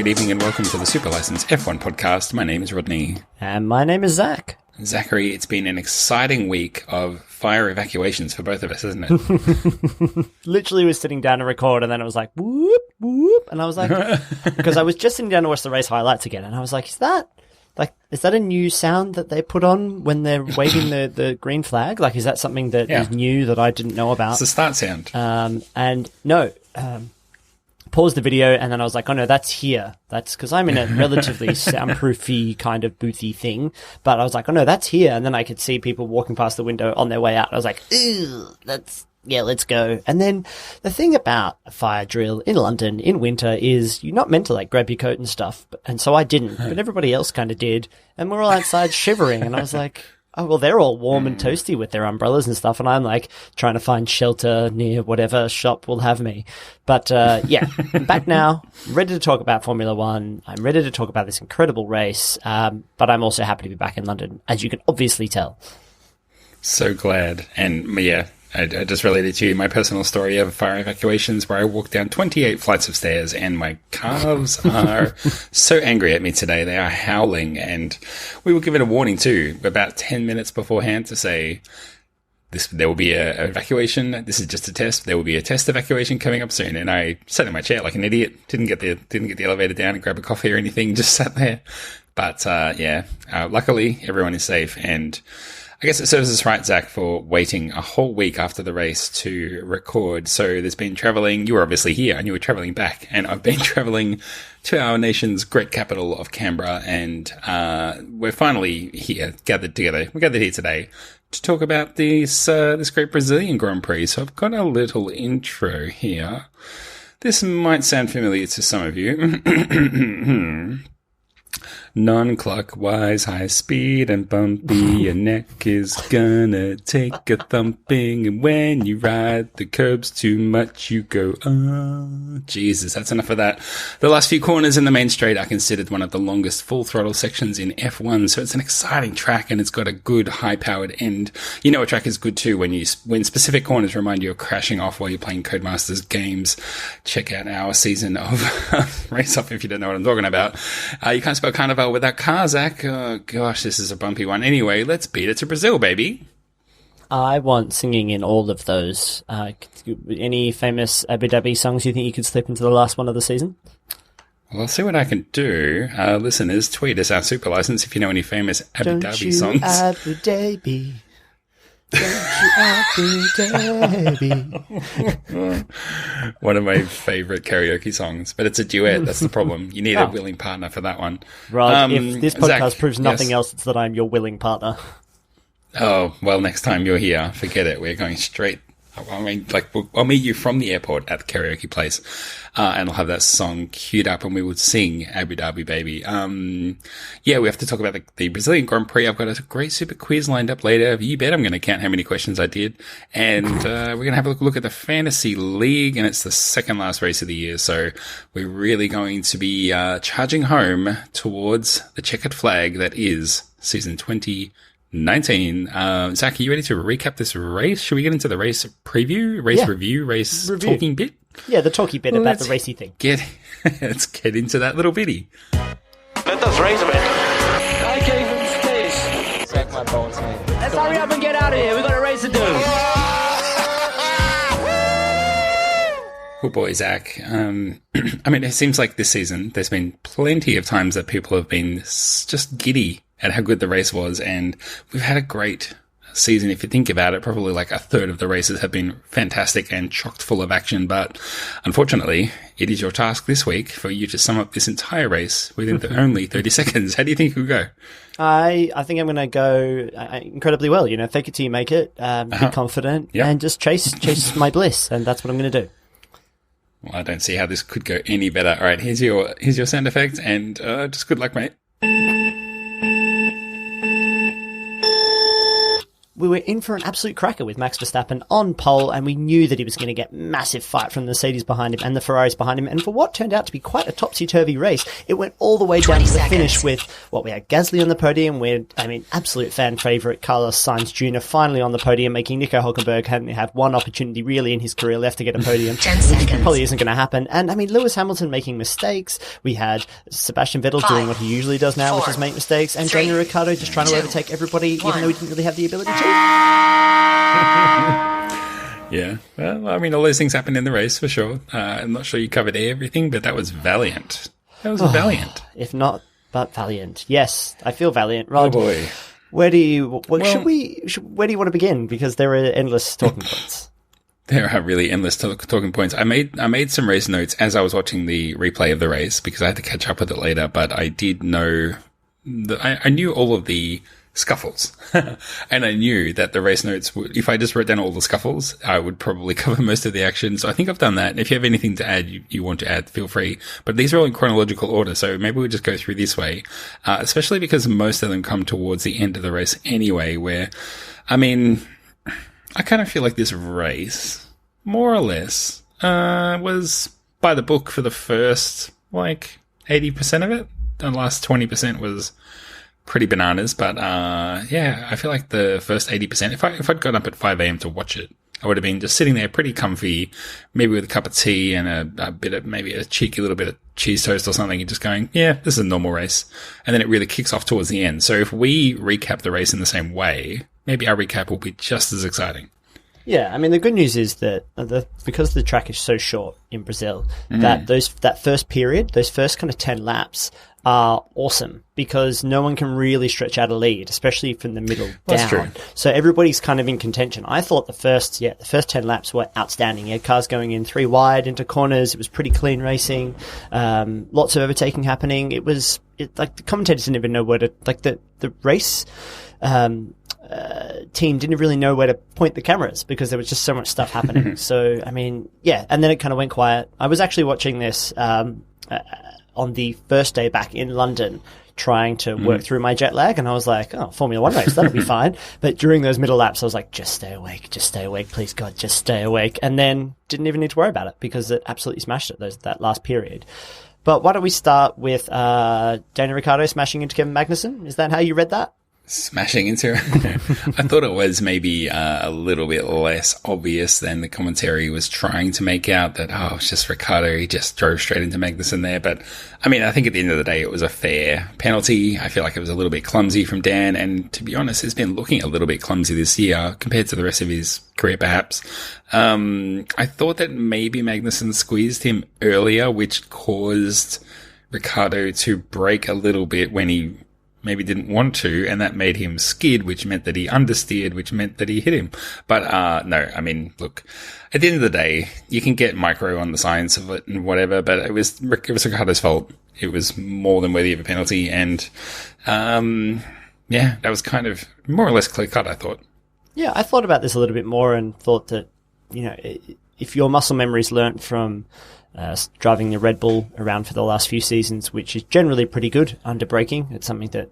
good evening, and welcome to the Super License F1 podcast. My name is Rodney. And my name is Zach. Zachary, it's been an exciting week of fire evacuations for both of us, isn't it? Literally was sitting down to record, and then it was like, whoop, whoop. And I was like, because I was just sitting down to watch the race highlights again, and I was like, is that a new sound that they put on when they're waving the green flag? Like, is that something that is new that I didn't know about? It's a start sound. And no, paused the video, and then I was like, oh no, that's here. That's because I'm in a relatively soundproofy kind of boothy thing. But I was like, oh no, that's here. And then I could see people walking past the window on their way out. I was like, ew, let's go. And then the thing about a fire drill in London in winter is you're not meant to like grab your coat and stuff. And so I didn't, but everybody else kind of did. And we're all outside shivering. And I was like, oh, well, they're all warm and toasty with their umbrellas and stuff, and I'm, like, trying to find shelter near whatever shop will have me. But, yeah, I'm back now, ready to talk about Formula One. I'm ready to talk about this incredible race, but I'm also happy to be back in London, as you can obviously tell. So glad. And, yeah, I just related to you my personal story of fire evacuations where I walked down 28 flights of stairs and my calves are so angry at me today. They are howling, and we were given a warning too about 10 minutes beforehand to say there will be a evacuation. This is just a test. There will be a test evacuation coming up soon. And I sat in my chair like an idiot. Didn't get the elevator down and grab a coffee or anything. Just sat there. But luckily everyone is safe, and I guess it serves us right, Zach, for waiting a whole week after the race to record. So there's been travelling. You were obviously here and you were travelling back. And I've been travelling to our nation's great capital of Canberra. And we're finally here, gathered together. We're gathered here today to talk about this great Brazilian Grand Prix. So I've got a little intro here. This might sound familiar to some of you. Non-clockwise, high speed and bumpy, your neck is gonna take a thumping, and when you ride the curbs too much, you go, oh, Jesus, that's enough of that. The last few corners in the main straight are considered one of the longest full throttle sections in F1, so it's an exciting track, and it's got a good high-powered end. You know a track is good too when specific corners remind you of crashing off while you're playing Codemasters games. Check out our season of Race Off if you don't know what I'm talking about. You can't spell Carnival without car, Zach. Oh, gosh, this is a bumpy one. Anyway, let's beat it to Brazil, baby. I want singing in all of those. Any famous Abu Dhabi songs you think you could slip into the last one of the season? Well, I'll see what I can do. Listeners, tweet us our super license if you know any famous Abu Dhabi songs. Abu Dhabi. Don't you Abu Dhabi. One of my favourite karaoke songs, but it's a duet. That's the problem. You need a willing partner for that one. Right. If this podcast Zach, proves nothing else, it's that I'm your willing partner. Oh, well, next time you're here, forget it. We're going straight. I mean, I'll meet you from the airport at the karaoke place, and I'll have that song queued up and we would sing Abu Dhabi, baby. We have to talk about the Brazilian Grand Prix. I've got a great super quiz lined up later. You bet I'm going to count how many questions I did. And, we're going to have a look at the Fantasy League, and it's the second last race of the year. So we're really going to be, charging home towards the checkered flag that is season 2019. Zach, are you ready to recap this race? Should we get into the race preview, race talking bit? Yeah, the talky bit about the racy thing. Let's get into that little bitty. Let us race a bit. I gave him space. Sack my balls, man. Let's hurry up and get out of here. We got a race to do. Oh boy, Zach. I mean, it seems like this season there's been plenty of times that people have been just giddy at how good the race was, and we've had a great season. If you think about it, probably like a third of the races have been fantastic and chock full of action, but unfortunately, it is your task this week for you to sum up this entire race within only 30 seconds. How do you think you'll go? I think I'm going to go incredibly well. You know, fake it till you make it, be confident, and just chase my bliss, and that's what I'm going to do. Well, I don't see how this could go any better. All right, here's your sound effect, and just good luck, mate. we were in for an absolute cracker with Max Verstappen on pole, and we knew that he was going to get massive fight from the Mercedes behind him and the Ferraris behind him. And for what turned out to be quite a topsy-turvy race, it went all the way down to the finish with we had Gasly on the podium. Absolute fan favourite Carlos Sainz Jr. finally on the podium, making Nico Hulkenberg hadn't had one opportunity really in his career left to get a podium. 10 seconds. Probably isn't going to happen. And Lewis Hamilton making mistakes. We had Sebastian Vettel doing what he usually does now, which is make mistakes, and Daniel Ricciardo just trying to overtake everybody, even though he didn't really have the ability to. Yeah, well, all those things happened in the race for sure. I'm not sure you covered everything, but that was valiant. That was valiant. If not, but valiant. Yes, I feel valiant. Rod, Oh boy. where do you want to begin? Because there are endless talking points. There are really endless talking points. I made some race notes as I was watching the replay of the race because I had to catch up with it later, but I did know I knew all of the scuffles. And I knew that the race notes would, if I just wrote down all the scuffles, I would probably cover most of the action. So I think I've done that. And if you have anything to add, you want to add, feel free. But these are all in chronological order. So maybe we'll just go through this way, especially because most of them come towards the end of the race anyway, where, I kind of feel like this race, more or less, was by the book for the first, 80% of it. The last 20% was pretty bananas, but I feel like the first 80%, if I'd got up at 5 a.m. to watch it, I would have been just sitting there pretty comfy, maybe with a cup of tea and a bit of, maybe a cheeky little bit of cheese toast or something, and just going, yeah, this is a normal race. And then it really kicks off towards the end. So if we recap the race in the same way, maybe our recap will be just as exciting. Yeah, the good news is that because the track is so short in Brazil, that first period, those first kind of 10 laps are awesome because no one can really stretch out a lead, especially from the middle down. That's true. So everybody's kind of in contention. I thought the first 10 laps were outstanding. You had cars going in 3 wide into corners. It was pretty clean racing. Lots of overtaking happening. The commentators didn't even know where to, the race, team didn't really know where to point the cameras because there was just so much stuff happening. So, and then it kind of went quiet. I was actually watching this, on the first day back in London, trying to work through my jet lag, and I was like, oh, Formula One race, that'll be fine. But during those middle laps, I was like, just stay awake, please God, just stay awake. And then didn't even need to worry about it because it absolutely smashed it, that last period. But why don't we start with Daniel Ricciardo smashing into Kevin Magnussen? Is that how you read that? Smashing into it. I thought it was maybe a little bit less obvious than the commentary was trying to make out, that, it's just Ricciardo, he just drove straight into Magnussen there. But, I think at the end of the day, it was a fair penalty. I feel like it was a little bit clumsy from Dan, and to be honest, he's been looking a little bit clumsy this year compared to the rest of his career, perhaps. I thought that maybe Magnussen squeezed him earlier, which caused Ricciardo to brake a little bit when he maybe didn't want to, and that made him skid, which meant that he understeered, which meant that he hit him. But, no, look, at the end of the day, you can get micro on the science of it and whatever, but it was Ricciardo's fault. It was more than worthy of a penalty, and, that was kind of more or less clear cut, I thought. Yeah, I thought about this a little bit more and thought that, if your muscle memory's learnt from driving the Red Bull around for the last few seasons, which is generally pretty good under braking. It's something that,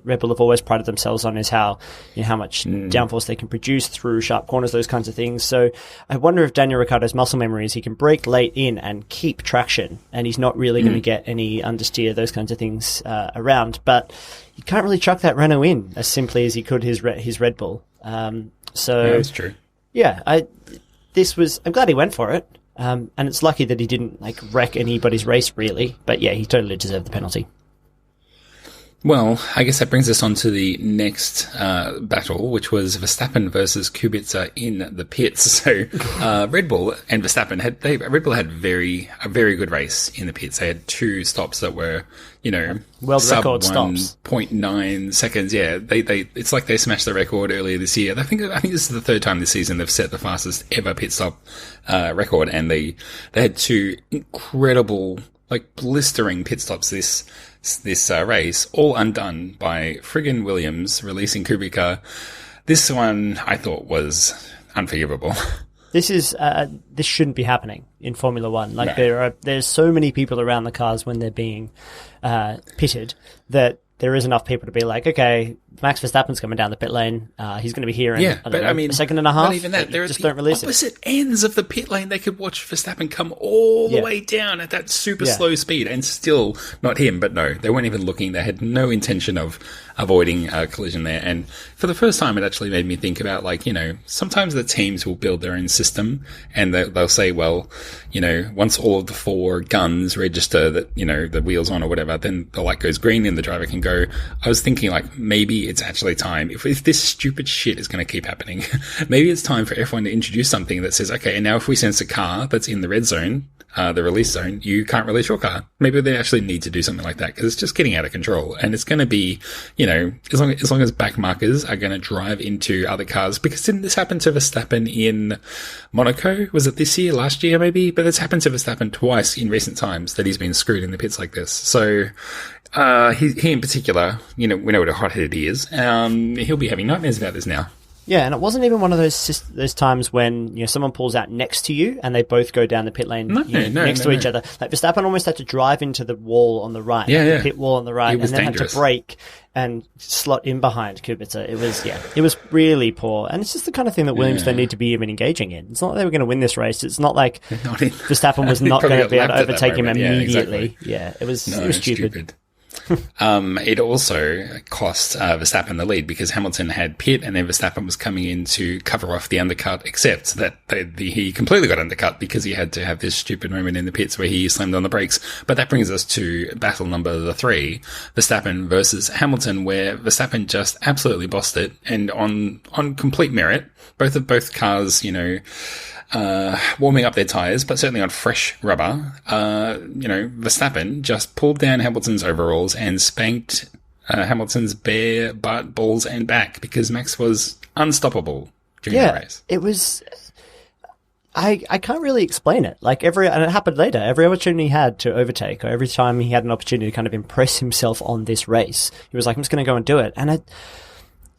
Red Bull have always prided themselves on, is how much downforce they can produce through sharp corners, those kinds of things. So I wonder if Daniel Ricciardo's muscle memory is he can brake late in and keep traction, and he's not really going to get any understeer, those kinds of things around. But you can't really chuck that Renault in as simply as he could his Red Bull. So that's true. Yeah, I'm glad he went for it. And it's lucky that he didn't wreck anybody's race, really. But yeah, he totally deserved the penalty. Well, I guess that brings us on to the next battle, which was Verstappen versus Kubica in the pits. So Red Bull and Verstappen Red Bull had a very good race in the pits. They had 2 stops that were, world sub record stops, 1.9 seconds. Yeah, it's like they smashed the record earlier this year. I think this is the 3rd time this season they've set the fastest ever pit stop record, and they had 2 incredible, blistering pit stops this race, all undone by friggin' Williams releasing Kubica. This one I thought was unforgivable. This shouldn't be happening in Formula One. No. There's so many people around the cars when they're being pitted that there is enough people to be like, okay, Max Verstappen's coming down the pit lane. He's going to be here in a second and a half. Not even that. They're just at the don't release opposite ends of the pit lane. They could watch Verstappen come all the way down at that super slow speed and still not him. But no, they weren't even looking. They had no intention of avoiding a collision there. And for the first time, it actually made me think about, like, you know, sometimes the teams will build their own system and they'll say, well, you know, once all of the 4 guns register that, you know, the wheel's on or whatever, then the light goes green and the driver can go. I was thinking, like, maybe it's actually time, if this stupid shit is going to keep happening, maybe it's time for F1 to introduce something that says, okay, and now if we sense a car that's in the red zone, the release zone, you can't release your car. Maybe they actually need to do something like that, because it's just getting out of control. And it's going to be, you know, as long as back markers are going to drive into other cars, because didn't this happen to Verstappen in Monaco? Was it this year, last year maybe? But it's happened to Verstappen twice in recent times that he's been screwed in the pits like this. So, he in particular, you know, we know what a hothead he is. He'll be having nightmares about this now. Yeah, and it wasn't even one of those times when, you know, someone pulls out next to you and they both go down the pit lane next to each other. Like, Verstappen almost had to drive into the wall on the right, the pit wall on the right, and then had to brake and slot in behind Kubica. It was really poor. And it's just the kind of thing that Williams don't need to be even engaging in. It's not like they were going to win this race. It's not like Verstappen was not going to be able to overtake him immediately. Yeah, it was stupid. It also cost Verstappen the lead, because Hamilton had pit and then Verstappen was coming in to cover off the undercut, except that he completely got undercut because he had to have this stupid moment in the pits where he slammed on the brakes. But that brings us to battle number 3, Verstappen versus Hamilton, where Verstappen just absolutely bossed it, and on complete merit. Both cars, you know, warming up their tyres, but certainly on fresh rubber. You know, Verstappen just pulled down Hamilton's overalls and spanked Hamilton's bare butt, balls and back, because Max was unstoppable during the race. It was... I can't really explain it. Like, and it happened later, every opportunity he had to overtake, or every time he had an opportunity to kind of impress himself on this race, he was like, I'm just going to go and do it. And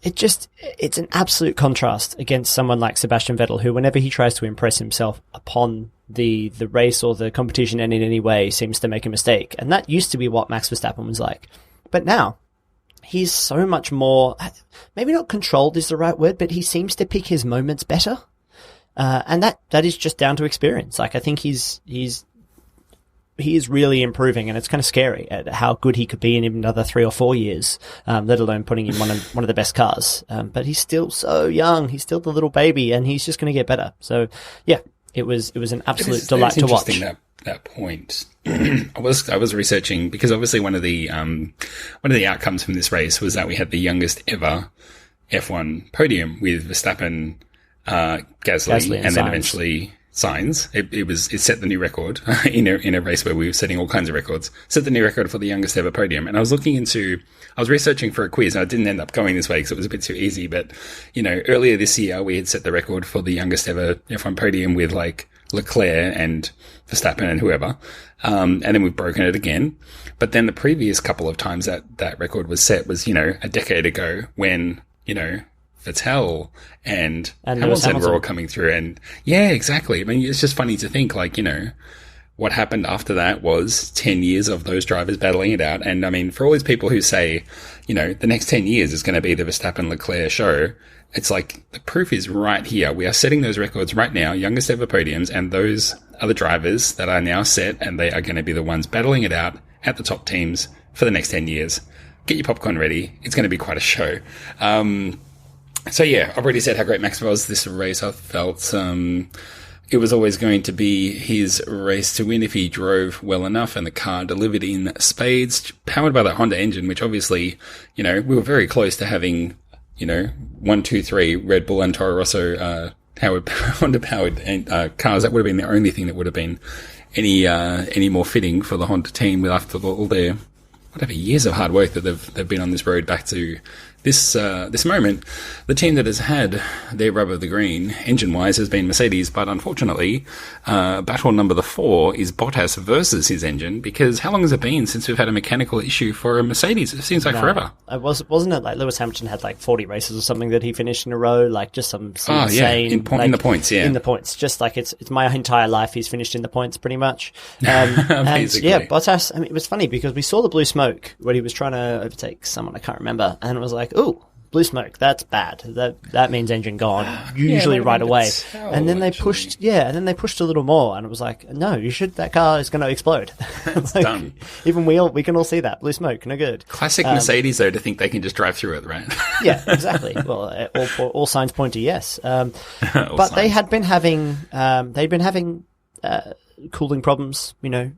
it's an absolute contrast against someone like Sebastian Vettel, who, whenever he tries to impress himself upon the race or the competition in any way, seems to make a mistake. And that used to be what Max Verstappen was like. But now, he's so much more, maybe not controlled is the right word, but he seems to pick his moments better. And that is just down to experience. Like, I think he is really improving, and it's kind of scary at how good he could be in another 3 or 4 years, let alone putting in one of the best cars. But he's still so young. He's still the little baby, and he's just going to get better. So, yeah, it was an absolute delight to watch. That point. I was researching, because obviously one of the outcomes from this race was that we had the youngest ever F1 podium with Verstappen, Gasly, and then eventually Sainz. It set the new record in a race where we were setting all kinds of records. Set the new record for the youngest ever podium. And I was researching for a quiz, and I didn't end up going this way because it was a bit too easy. But, you know, earlier this year we had set the record for the youngest ever F1 podium with, like, Leclerc and Verstappen and whoever. And then we've broken it again. But then the previous couple of times that record was set was, you know, a decade ago, when, you know, Vettel and Hamilton were all coming through. And yeah, exactly. I mean, it's just funny to think, like, you know, what happened after that was 10 years of those drivers battling it out. And I mean, for all these people who say, you know, the next 10 years is going to be the Verstappen Leclerc show, it's like, the proof is right here. We are setting those records right now, youngest ever podiums, and those are the drivers that are now set, and they are going to be the ones battling it out at the top teams for the next 10 years. Get your popcorn ready. It's going to be quite a show. So yeah, I've already said how great Max was this race. I felt it was always going to be his race to win if he drove well enough and the car delivered in spades, powered by that Honda engine, which obviously, you know, we were very close to having, you know, 1, 2, 3 Red Bull and Toro Rosso Honda powered cars. That would have been the only thing that would have been any more fitting for the Honda team, with after all their whatever years of hard work that they've been on this road back to this moment, the team that has had their rub of the green, engine-wise, has been Mercedes, but unfortunately, battle number 4 is Bottas versus his engine, because how long has it been since we've had a mechanical issue for a Mercedes? It seems like forever. Wasn't it like Lewis Hamilton had like 40 races or something that he finished in a row, like just some insane... in the points, yeah. In the points, just like it's my entire life he's finished in the points, pretty much. And yeah, Bottas, I mean, it was funny because we saw the blue smoke when he was trying to overtake someone, I can't remember, and it was like, ooh, blue smoke, that's bad. That means engine gone, usually right away. And then they pushed a little more, and it was like, no, that car is going to explode. It's like, done. Even we can all see that. Blue smoke, no good. Classic Mercedes, though, to think they can just drive through it, right? Yeah, exactly. Well, all signs point to yes. But they had been having, cooling problems, you know.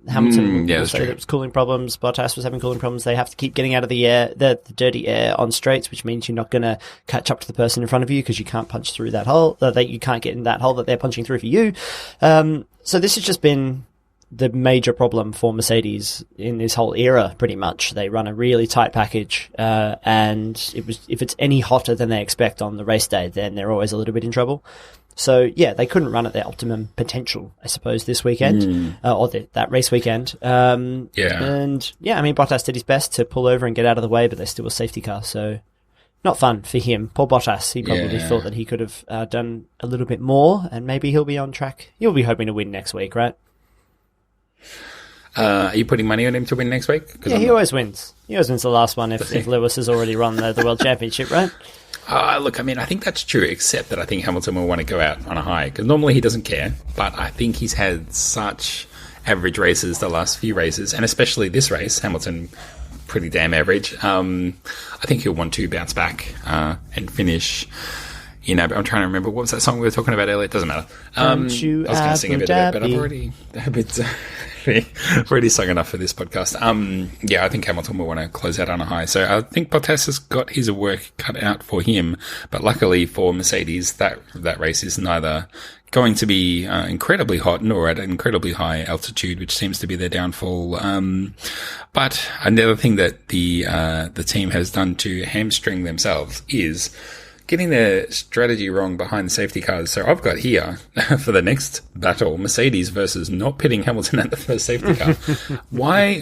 Hamilton was cooling problems. Bottas was having cooling problems. They have to keep getting out of the air, the dirty air on straights, which means you're not going to catch up to the person in front of you because you can't punch through that hole. That you can't get in that hole that they're punching through for you. So this has just been the major problem for Mercedes in this whole era. Pretty much, they run a really tight package, and if it's any hotter than they expect on the race day, then they're always a little bit in trouble. So, yeah, they couldn't run at their optimum potential, I suppose, this weekend, or that race weekend. And, yeah, I mean, Bottas did his best to pull over and get out of the way, but there's still a safety car, so not fun for him. Poor Bottas, he probably thought that he could have done a little bit more, and maybe he'll be on track. You'll be hoping to win next week, right? Are you putting money on him to win next week? Yeah, he always wins. He always wins the last one if Lewis has already run the World Championship, right? Look, I mean, I think that's true, except that I think Hamilton will want to go out on a high, because normally he doesn't care, but I think he's had such average races the last few races, and especially this race, Hamilton, pretty damn average. I think he'll want to bounce back and finish, you know, I'm trying to remember, what was that song we were talking about earlier? It doesn't matter. I was going to sing a bit of it, but I've already sung enough for this podcast. I think Hamilton will want to close out on a high. So I think Bottas has got his work cut out for him. But luckily for Mercedes, that race is neither going to be incredibly hot nor at an incredibly high altitude, which seems to be their downfall. But another thing that the team has done to hamstring themselves is getting their strategy wrong behind the safety cars. So I've got here, for the next battle, Mercedes versus not pitting Hamilton at the first safety car. Why,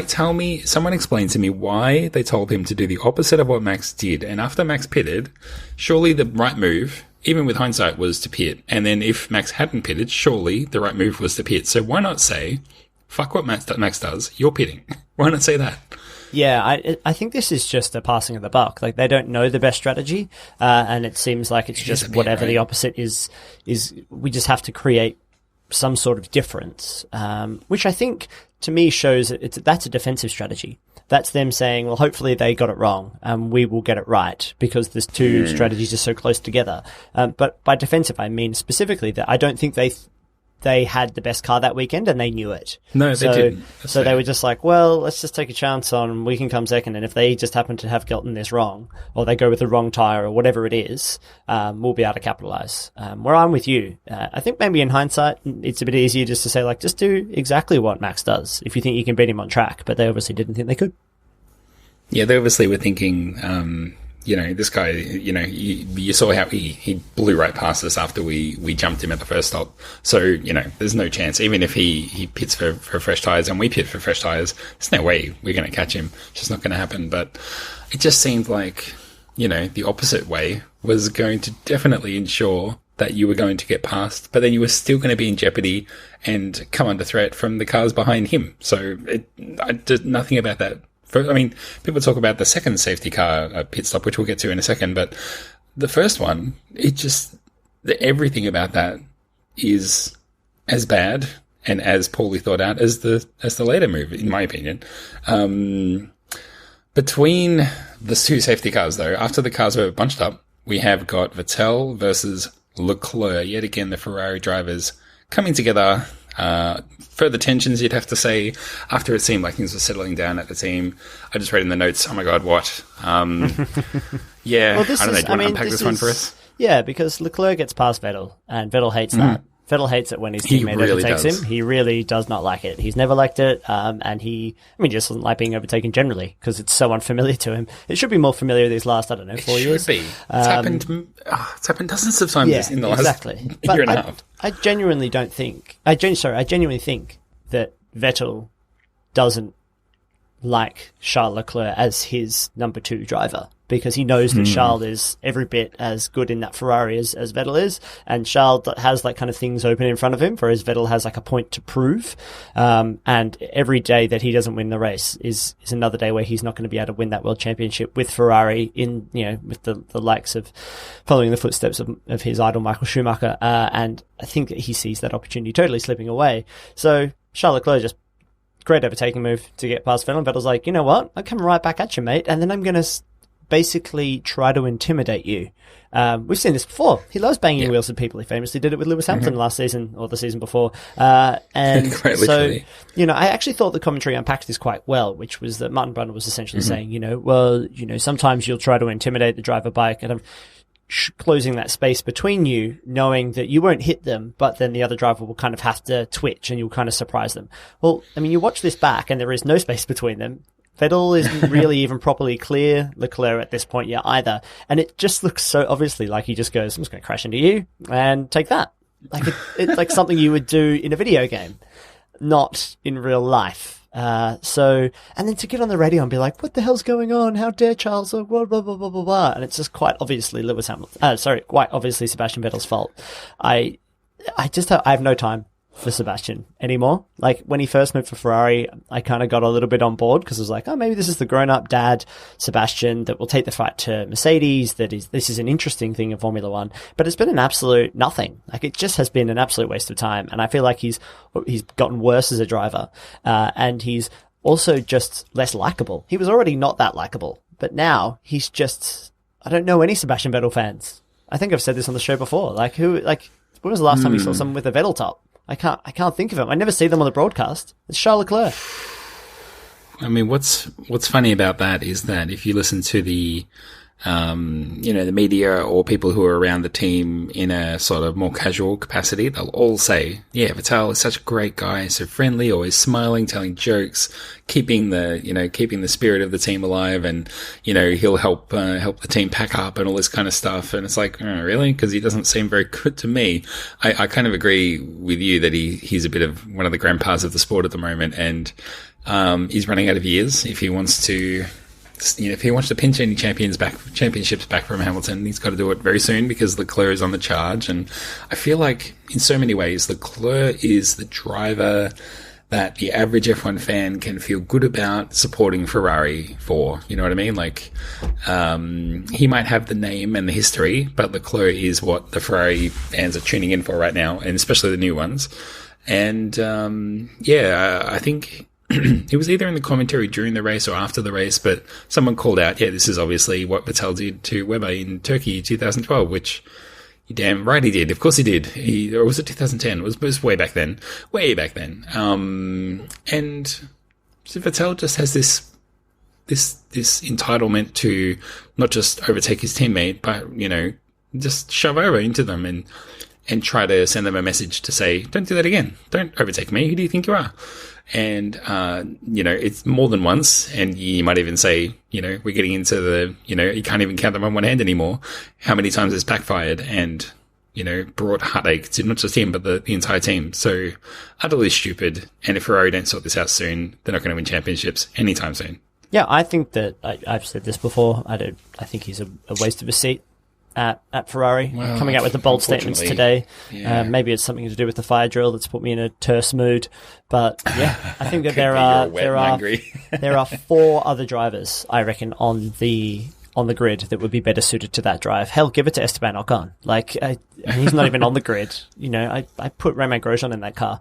someone explain to me why they told him to do the opposite of what Max did. And after Max pitted, surely the right move, even with hindsight, was to pit. And then if Max hadn't pitted, surely the right move was to pit. So why not say, fuck what Max does, you're pitting. Why not say that? Yeah, I think this is just a passing of the buck. Like, they don't know the best strategy, and it seems like it's just whatever the opposite is. We just have to create some sort of difference, which I think to me shows that's a defensive strategy. That's them saying, well, hopefully they got it wrong, and we will get it right because there's two strategies are so close together. But by defensive, I mean specifically that I don't think they had the best car that weekend and they knew it. No, they didn't. So they were just like, well, let's just take a chance on we can come second. And if they just happen to have gotten this wrong, or they go with the wrong tyre or whatever it is, we'll be able to capitalise. Where I'm with you, I think maybe in hindsight, it's a bit easier just to say, like, just do exactly what Max does if you think you can beat him on track. But they obviously didn't think they could. Yeah, they obviously were thinking, this guy, you saw how he blew right past us after we jumped him at the first stop. So, there's no chance. Even if he pits for fresh tyres and we pit for fresh tyres, there's no way we're going to catch him. It's just not going to happen. But it just seemed like, the opposite way was going to definitely ensure that you were going to get past, but then you were still going to be in jeopardy and come under threat from the cars behind him. So I did nothing about that. People talk about the second safety car pit stop, which we'll get to in a second, but the first one, everything about that is as bad and as poorly thought out as the later move, in my opinion. Between the two safety cars, though, after the cars were bunched up, we have got Vettel versus Leclerc. Yet again, the Ferrari drivers coming together. Further tensions, you'd have to say, after it seemed like things were settling down at the team. I just read in the notes, oh my God, what? Well, I don't know, do you want to unpack this one for us? Yeah, because Leclerc gets past Vettel, and Vettel hates that. Vettel hates it when his He teammate really overtakes does. him. He really does not like it. He's never liked it, and he just doesn't like being overtaken generally because it's so unfamiliar to him. It should be more familiar these last, I don't know, 4 years. It should be. It's happened dozens of times in the last year and a half. I genuinely think that Vettel doesn't like Charles Leclerc as his number 2 driver, because he knows that Charles is every bit as good in that Ferrari as Vettel is, and Charles has like kind of things open in front of him, whereas Vettel has like a point to prove. And every day that he doesn't win the race is another day where he's not going to be able to win that world championship with Ferrari with the likes of following the footsteps of his idol Michael Schumacher. And I think that he sees that opportunity totally slipping away. So Charles Leclerc just great overtaking move to get past Vettel. Vettel's like, you know what? I'm coming right back at you, mate. And then I'm going to basically try to intimidate you. We've seen this before. He loves banging wheels at people. He famously did it with Lewis Hamilton last season or the season before. And so, I actually thought the commentary unpacked this quite well, which was that Martin Brundle was essentially saying, sometimes you'll try to intimidate the driver by kind of closing that space between you, knowing that you won't hit them, but then the other driver will kind of have to twitch and you'll kind of surprise them. Well, I mean, you watch this back and there is no space between them. Vettel isn't really even properly clear Leclerc at this point yet either. And it just looks so obviously like he just goes, I'm just going to crash into you and take that. Like it's like something you would do in a video game, not in real life. And then to get on the radio and be like, what the hell's going on? How dare Charles? Blah, blah, blah, blah, blah, blah. And it's just quite obviously quite obviously Sebastian Vettel's fault. I have no time for Sebastian anymore. Like when he first moved for Ferrari, I kind of got a little bit on board because I was like, oh, maybe this is the grown-up dad Sebastian that will take the fight to Mercedes. This is an interesting thing in Formula One, but it's been an absolute nothing. Like it just has been an absolute waste of time. And I feel like he's gotten worse as a driver. And he's also just less likable. He was already not that likable, but now he's just, I don't know any Sebastian Vettel fans. I think I've said this on the show before. When was the last time you saw someone with a Vettel top? I can't think of him. I never see them on the broadcast. It's Charles Leclerc. I mean, what's funny about that is that if you listen to the media or people who are around the team in a sort of more casual capacity, they'll all say, yeah, Vettel is such a great guy, so friendly, always smiling, telling jokes, keeping the spirit of the team alive, and, he'll help the team pack up and all this kind of stuff. And it's like, oh, really? Because he doesn't seem very good to me. I kind of agree with you that he's a bit of one of the grandpas of the sport at the moment, and he's running out of years if he wants to. If he wants to pinch any championships back from Hamilton, he's got to do it very soon because Leclerc is on the charge. And I feel like in so many ways, Leclerc is the driver that the average F1 fan can feel good about supporting Ferrari for. You know what I mean? Like, he might have the name and the history, but Leclerc is what the Ferrari fans are tuning in for right now, and especially the new ones. And, I think it was either in the commentary during the race or after the race, but someone called out, this is obviously what Vettel did to Weber in Turkey 2012, which you're damn right he did. Of course he did. Or was it 2010? It was way back then. Way back then. And so Vettel just has this entitlement to not just overtake his teammate, but, just shove over into them and try to send them a message to say, don't do that again. Don't overtake me. Who do you think you are? And, it's more than once. And you might even say, we're getting into the, you can't even count them on one hand anymore. How many times it's backfired and, brought heartache to not just him, but the entire team. So utterly stupid. And if Ferrari don't sort this out soon, they're not going to win championships anytime soon. Yeah, I think that I've said this before. I think he's a waste of a seat at Ferrari, coming out with the bold statements today. Yeah. Maybe it's something to do with the fire drill that's put me in a terse mood. But yeah, I think that there are 4 other drivers, I reckon, on the grid that would be better suited to that drive. Hell, give it to Esteban Ocon. He's not even on the grid. I put Romain Grosjean in that car.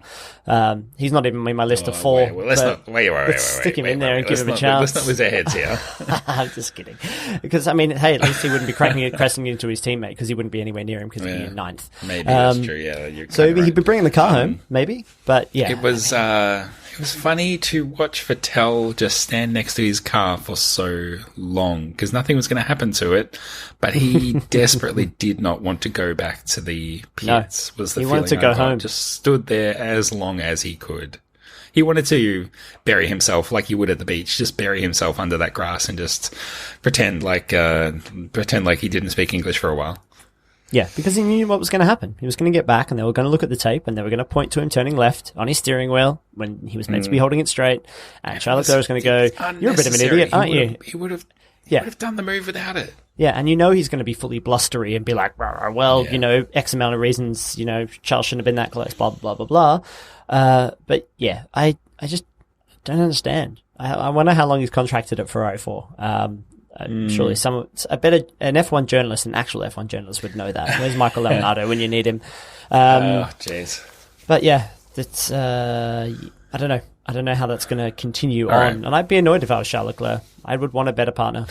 He's not even in my list of 4. Let's stick him in there and give him a chance. Let's not lose our heads here. I'm just kidding. Because, at least he wouldn't be crashing into his teammate because he wouldn't be anywhere near him because he'd be in 9th. Maybe that's true, yeah. So he'd be bringing the car home, maybe. But yeah. It was, It was funny to watch Vettel just stand next to his car for so long because nothing was going to happen to it, but he desperately did not want to go back to the pits. No, was the he feeling wanted to I go got. home. Just stood there as long as he could. He wanted to bury himself like you would at the beach, just bury himself under that grass and just pretend like he didn't speak English for a while. Yeah, because he knew what was going to happen. He was going to get back and they were going to look at the tape and they were going to point to him turning left on his steering wheel when he was meant to be holding it straight. And Charles Leclerc was going to go, "You're a bit of an idiot, aren't you?" He would have done the move without it. Yeah, and you know he's going to be fully blustery and be like, well, you know, X amount of reasons, you know, Charles shouldn't have been that close, blah, blah, blah, blah. But yeah, I just don't understand. I wonder how long he's contracted at Ferrari for. Surely an F1 journalist, an actual F1 journalist would know that. Where's Michael Leonardo when you need him? Jeez. But yeah, it's, I don't know. I don't know how that's going to continue on. Right. And I'd be annoyed if I was Charles Leclerc. I would want a better partner.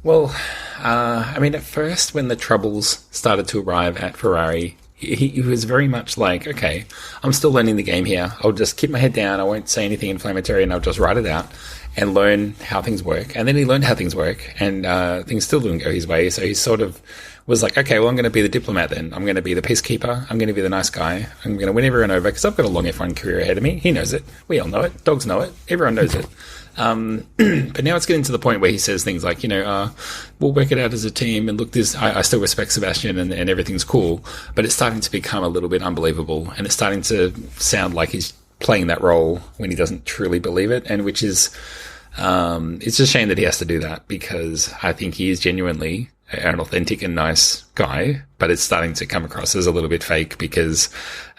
Well, I mean, at first when the troubles started to arrive at Ferrari, he was very much like, okay, I'm still learning the game here. I'll just keep my head down. I won't say anything inflammatory and I'll just write it out and learn how things work. And then he learned how things work and things still didn't go his way. So he sort of was like, okay, well, I'm going to be the diplomat then. I'm going to be the peacekeeper. I'm going to be the nice guy. I'm going to win everyone over because I've got a long F1 career ahead of me. He knows it. We all know it. Dogs know it. Everyone knows it. But now it's getting to the point where he says things like, you know, we'll work it out as a team and look, I still respect Sebastian and everything's cool, but it's starting to become a little bit unbelievable and it's starting to sound like he's playing that role when he doesn't truly believe it, and which is, it's a shame that he has to do that because I think he is genuinely an authentic and nice guy, but it's starting to come across as a little bit fake because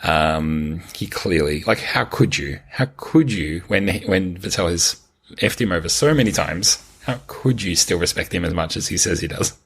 he clearly, like, how could you when Vettel has effed him over so many times, how could you still respect him as much as he says he does?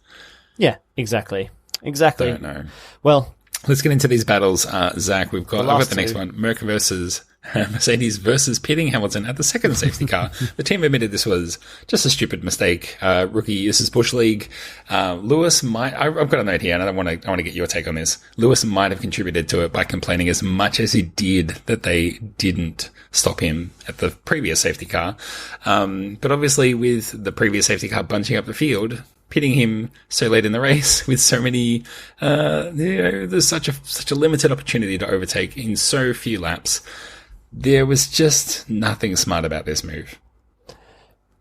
Yeah, exactly. Don't know. Well, let's get into these battles. Zach, I've got the next one. Mercedes versus pitting Hamilton at the second safety car. The team admitted this was just a stupid mistake. Rookie, this is Bush League. Lewis might, I've got a note here and I want to get your take on this. Lewis might have contributed to it by complaining as much as he did that they didn't stop him at the previous safety car. But obviously with the previous safety car bunching up the field, pitting him so late in the race with so many, there's such a limited opportunity to overtake in so few laps. There was just nothing smart about this move.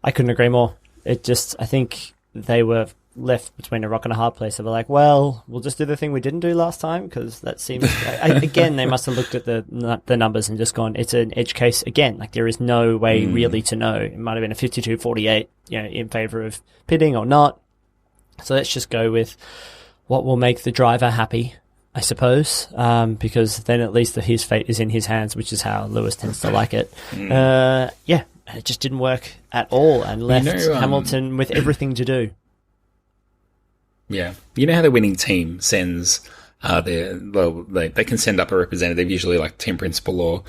I couldn't agree more. I think they were left between a rock and a hard place. They were like, well, we'll just do the thing we didn't do last time because that seems... again, they must have looked at the numbers and just gone, it's an edge case again. Like, there is no way really to know. It might have been a 52-48, in favor of pitting or not. So let's just go with what will make the driver happy, I suppose, because then at least his fate is in his hands, which is how Lewis tends to like it. And it just didn't work at all and left Hamilton with everything to do. Yeah. You know how the winning team sends they can send up a representative, usually like team principal or,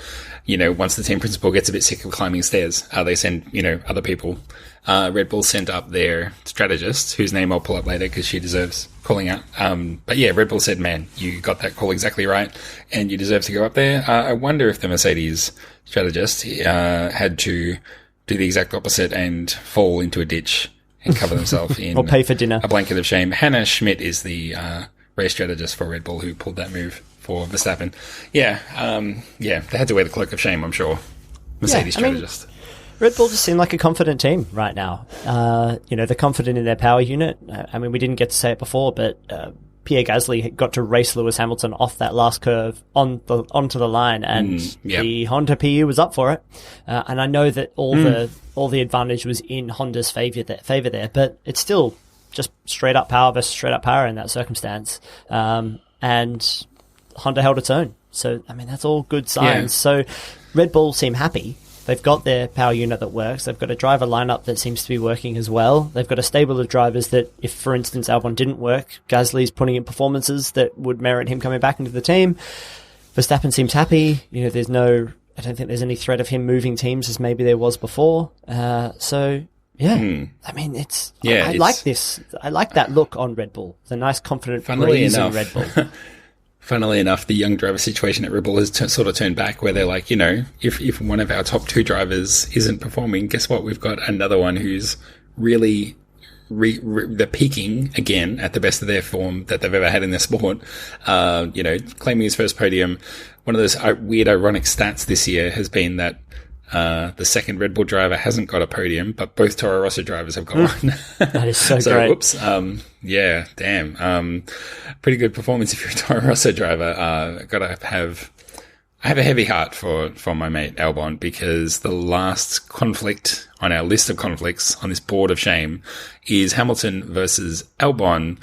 once the team principal gets a bit sick of climbing stairs, they send, other people. Red Bull sent up their strategist, whose name I'll pull up later because she deserves calling out. But yeah, Red Bull said, man, you got that call exactly right and you deserve to go up there. I wonder if the Mercedes strategist had to do the exact opposite and fall into a ditch and cover themselves in or pay for dinner. A blanket of shame. Hannah Schmidt is the race strategist for Red Bull who pulled that move for Verstappen. Yeah, they had to wear the cloak of shame, I'm sure. Mercedes strategist. Red Bull just seem like a confident team right now. They're confident in their power unit. We didn't get to say it before, but Pierre Gasly got to race Lewis Hamilton off that last curve onto the line, and the Honda PU was up for it. And I know that all the advantage was in Honda's favor there, but it's still just straight up power versus straight up power in that circumstance. And Honda held its own. So, that's all good signs. Yeah. So Red Bull seem happy. They've got their power unit that works. They've got a driver lineup that seems to be working as well. They've got a stable of drivers that, if, for instance, Albon didn't work, Gasly's putting in performances that would merit him coming back into the team. Verstappen seems happy. I don't think there's any threat of him moving teams as maybe there was before. I like this. I like that look on Red Bull. The nice, confident breeze in Red Bull. Funnily enough, the young driver situation at Red Bull has sort of turned back, where they're like, if one of our top 2 drivers isn't performing, guess what? We've got another one who's really they're peaking again at the best of their form that they've ever had in their sport. Claiming his first podium. One of those weird, ironic stats this year has been that the second Red Bull driver hasn't got a podium, but both Toro Rosso drivers have got one. That is so great. Whoops. Yeah, damn. Pretty good performance if you're a Toro Rosso driver. I have a heavy heart for my mate Albon, because the last conflict on our list of conflicts on this board of shame is Hamilton versus Albon.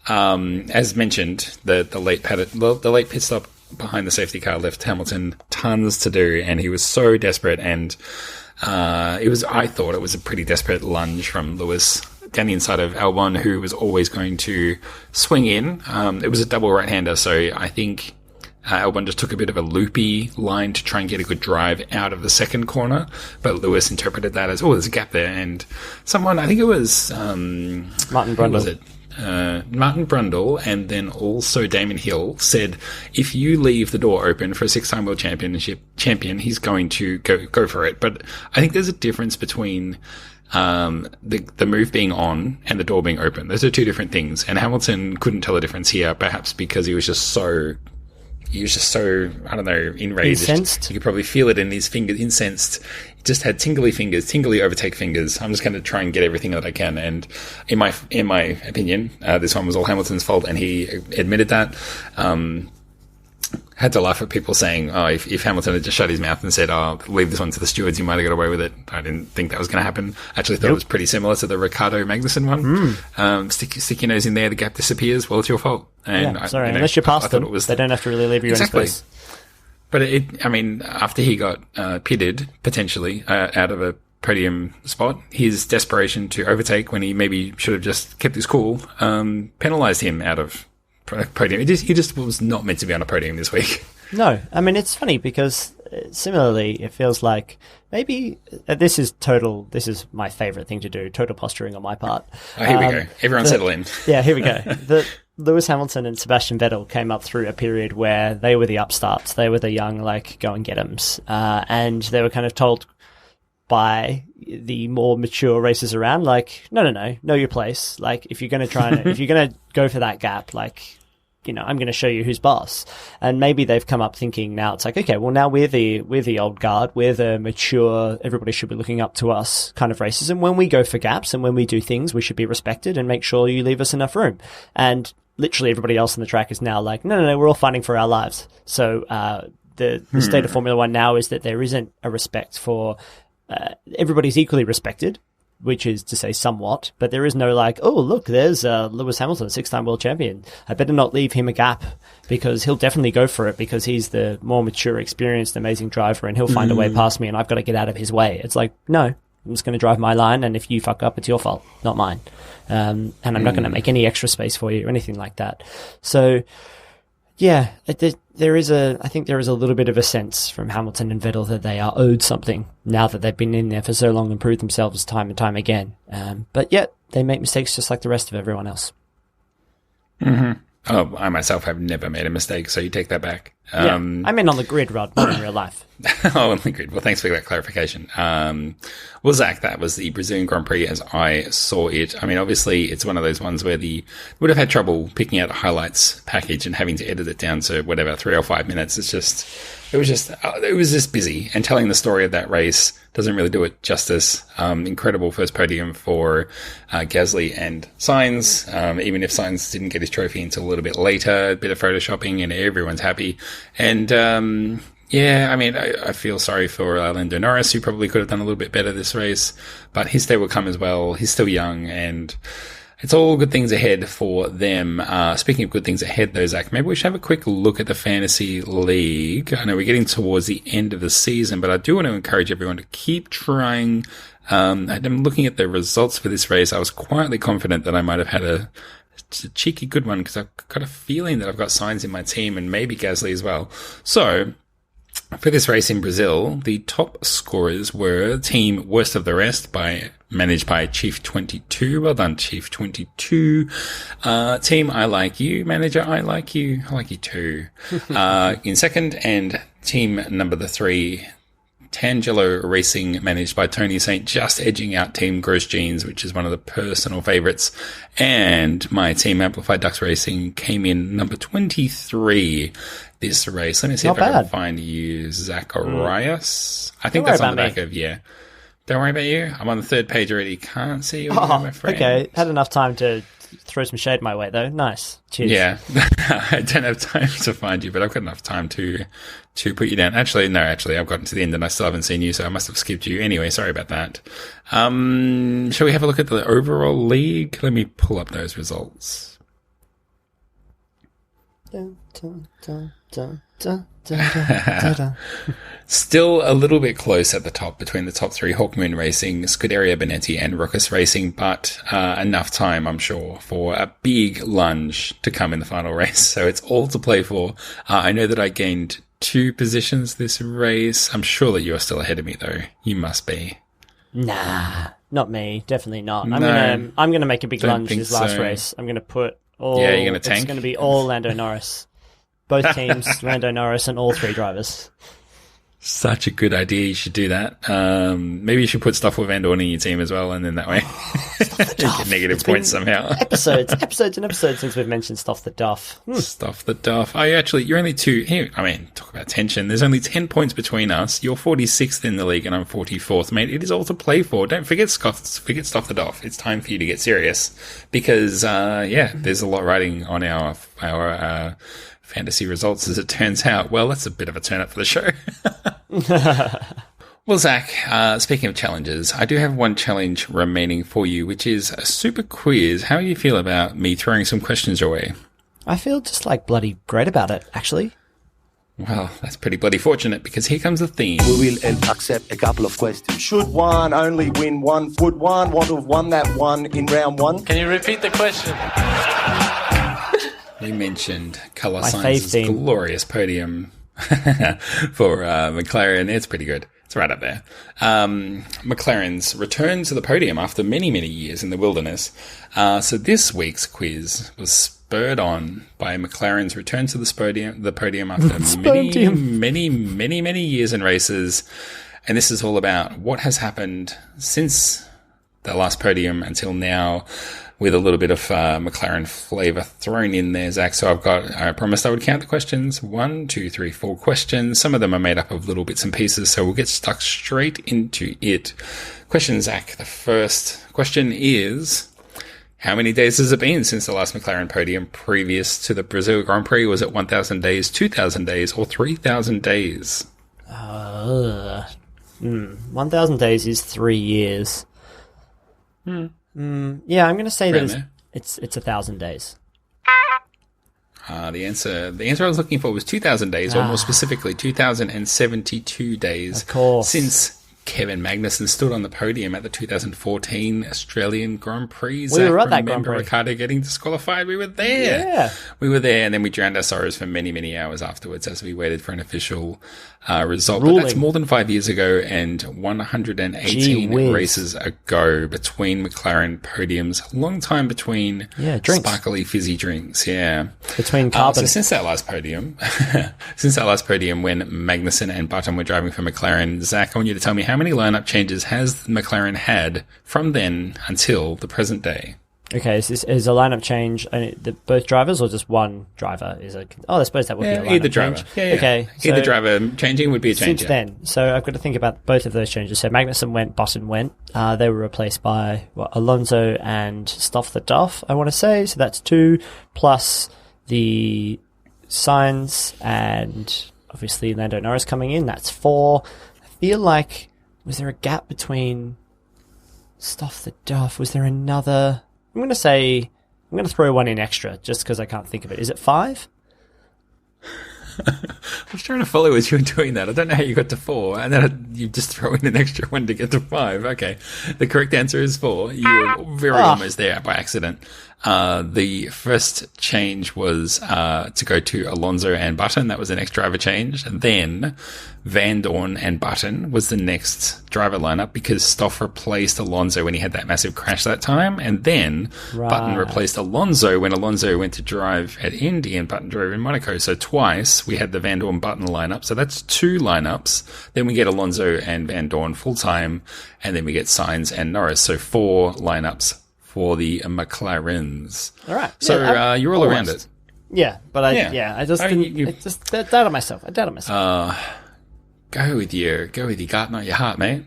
As mentioned, the late pit stop behind the safety car left Hamilton tons to do, and he was so desperate, and I thought it was a pretty desperate lunge from Lewis down the inside of Albon, who was always going to swing in. It was a double right-hander, so I think Albon just took a bit of a loopy line to try and get a good drive out of the second corner, but Lewis interpreted that as, there's a gap there, and someone, I think it was Martin Brundle. Was it? Martin Brundle, and then also Damon Hill, said if you leave the door open for a 6-time world champion, he's going to go for it. But I think there's a difference between the move being on and the door being open. Those are 2 different things, and Hamilton couldn't tell the difference here, perhaps because he was just so, I don't know, enraged. Incensed? You could probably feel it in his fingers, incensed. He just had tingly fingers, tingly overtake fingers. I'm just going to try and get everything that I can. And in my opinion, this one was all Hamilton's fault, and he admitted that. Had to laugh at people saying, if Hamilton had just shut his mouth and said, leave this one to the stewards, you might have got away with it. I didn't think that was going to happen. I actually thought it was pretty similar to the Ricciardo Magnussen one. Stick your nose in there, the gap disappears, well, it's your fault. And unless you're past them, they don't have to really leave you in space. But after he got pitted, potentially, out of a podium spot, his desperation to overtake when he maybe should have just kept his cool, penalised him out of podium. He just was not meant to be on a podium this week. No, it's funny because similarly, it feels like maybe this is my favourite thing to do, total posturing on my part. Here we go. Everyone settle in. Yeah, here we go. Lewis Hamilton and Sebastian Vettel came up through a period where they were the upstarts. They were the young, go and get 'ems. And they were kind of told by the more mature racers around, no, know your place. If you're going to if you're going to go for that gap, I'm going to show you who's boss. And maybe they've come up thinking now it's like, okay, well now we're the old guard. We're the mature, everybody should be looking up to us kind of racers. And when we go for gaps and when we do things, we should be respected and make sure you leave us enough room. And literally everybody else on the track is now like, no, we're all fighting for our lives. So, the state of Formula One now is that there isn't a respect for, everybody's equally respected, which is to say somewhat, but there is no look, there's Lewis Hamilton, 6-time world champion. I better not leave him a gap because he'll definitely go for it because he's the more mature, experienced, amazing driver and he'll find a way past me and I've got to get out of his way. It's like, no, I'm just going to drive my line and if you fuck up, it's your fault, not mine. And I'm not going to make any extra space for you or anything like that. So, yeah, I think there is a little bit of a sense from Hamilton and Vettel that they are owed something now that they've been in there for so long and proved themselves time and time again. But yet they make mistakes just like the rest of everyone else. Mm-hmm. Oh, I myself have never made a mistake, so you take that back. I mean on the grid, Rod, not in real life. Oh, on the grid. Well, thanks for that clarification. Well, Zach, that was the Brazilian Grand Prix as I saw it. Obviously, it's one of those ones where would have had trouble picking out a highlights package and having to edit it down to 3 or 5 minutes. It was just busy, and telling the story of that race doesn't really do it justice. Incredible first podium for Gasly and Sainz. Even if Sainz didn't get his trophy until a little bit later, a bit of photoshopping, and everyone's happy. And I feel sorry for Lando Norris, who probably could have done a little bit better this race, but his day will come as well. He's still young, and it's all good things ahead for them. Speaking of good things ahead, though, Zach, maybe we should have a quick look at the Fantasy League. I know we're getting towards the end of the season, but I do want to encourage everyone to keep trying. I'm looking at the results for this race. I was quietly confident that I might have had a cheeky good one because I've got a feeling that I've got Sainz in my team and maybe Gasly as well. So For this race in Brazil, the top scorers were Team Worst of the Rest managed by Chief 22. Well done, Chief 22. Team I Like You, manager I Like You too. In second, and team number 3, Tangelo Racing, managed by Tony Saint, just edging out Team Gross Jeans, which is one of the personal favourites. And my team, Amplified Ducks Racing, came in number 23 this race. Let me see if I can find you, Zacharias. I think that's on the back of, Don't worry about you. I'm on the third page already. Can't see you, my friend. Okay. Had enough time to throw some shade my way, though. Nice. Cheers. Yeah. I don't have time to find you, but I've got enough time to put you down. Actually, I've gotten to the end and I still haven't seen you, so I must have skipped you. Anyway, sorry about that. Shall we have a look at the overall league? Let me pull up those results. Dun, dun, dun, dun, dun, dun, dun. Still a little bit close at the top between the top 3, Hawkmoon Racing, Scuderia Benetti and Ruckus Racing, but enough time, I'm sure, for a big lunge to come in the final race. So it's all to play for. I know that I gained 2 positions this race. I'm sure that you're still ahead of me, though. You must be. Nah, not me. Definitely not. I'm gonna make a big lunge this last race. I'm gonna put all. Yeah, you're gonna tank. It's gonna be all Lando Norris. Both teams, Lando Norris and all 3 drivers. Such a good idea. You should do that. Maybe you should put stuff with Van Dorn in your team as well, and then that way you get negative points somehow. episodes and episodes since we've mentioned Stuff the Duff. Stuff the Duff. Oh, you're only 2. Here, I mean, talk about tension. There's only 10 points between us. You're 46th in the league, and I'm 44th, mate. It is all to play for. Don't forget Stuff the Duff. It's time for you to get serious because, there's a lot riding on our fantasy results, as it turns out. Well, that's a bit of a turn up for the show. Well, Zach, speaking of challenges, I do have one challenge remaining for you, which is a super quiz. How do you feel about me throwing some questions your way? I feel just like bloody great about it, actually. Well, that's pretty bloody fortunate, because here comes the theme. We will accept a couple of questions. Should one only win one? Would one want to have won that one in round 1? Can you repeat the question? We mentioned Colour Science's glorious podium for McLaren. It's pretty good. It's right up there. McLaren's return to the podium after many, many years in the wilderness. So this week's quiz was spurred on by McLaren's return to the podium after many years in races. And this is all about what has happened since the last podium until now, with a little bit of McLaren flavour thrown in there, Zach. So I promised I would count the questions. 1, 2, 3, 4 questions. Some of them are made up of little bits and pieces, so we'll get stuck straight into it. Question, Zach. The first question is, how many days has it been since the last McLaren podium previous to the Brazil Grand Prix? Was it 1,000 days, 2,000 days, or 3,000 days? 1,000 days is 3 years. Yeah, I'm going to say that it's 1,000 days. The answer I was looking for was 2,000 days, or more specifically 2,072 days. Of course. Since Kevin Magnussen stood on the podium at the 2014 Australian Grand Prix. We were at that Grand Prix. Ricciardo getting disqualified. We were there. Yeah. We were there, and then we drowned our sorrows for many, many hours afterwards as we waited for an official result. Ruling. But that's more than 5 years ago and 118 races ago between McLaren podiums. Long time between sparkly fizzy drinks. Yeah. Between carbon. So since that last podium, when Magnussen and Button were driving for McLaren, Zach, I want you to tell me, how many lineup changes has McLaren had from then until the present day? Okay, is a lineup change both drivers or just one driver? I suppose that would be a lineup either driver. change. Yeah. Okay, either driver changing would be a change. Since then, so I've got to think about both of those changes. So Magnussen went, Button went. They were replaced by Alonso and Stuff the Duff, I want to say. So that's 2 plus the Sainz and obviously Lando Norris coming in. That's 4. I feel like, was there a gap between Stuff the Duff? Was there another? I'm going to throw one in extra just because I can't think of it. Is it 5? I was trying to follow as you were doing that. I don't know how you got to 4, and then you just throw in an extra one to get to 5. Okay. The correct answer is 4. You were very almost there by accident. The first change was to go to Alonso and Button. That was the next driver change. And then Van Dorn and Button was the next driver lineup because Stoff replaced Alonso when he had that massive crash that time. And then Button replaced Alonso when Alonso went to drive at Indy and Button drove in Monaco. So twice we had the Van Dorn Button lineup. So that's 2 lineups. Then we get Alonso and Van Dorn full time. And then we get Sainz and Norris. So 4 lineups for the McLarens. All right. So Yeah, you're all around it. Yeah, but I just didn't. I just doubted myself. Go with your gut, not your heart, mate.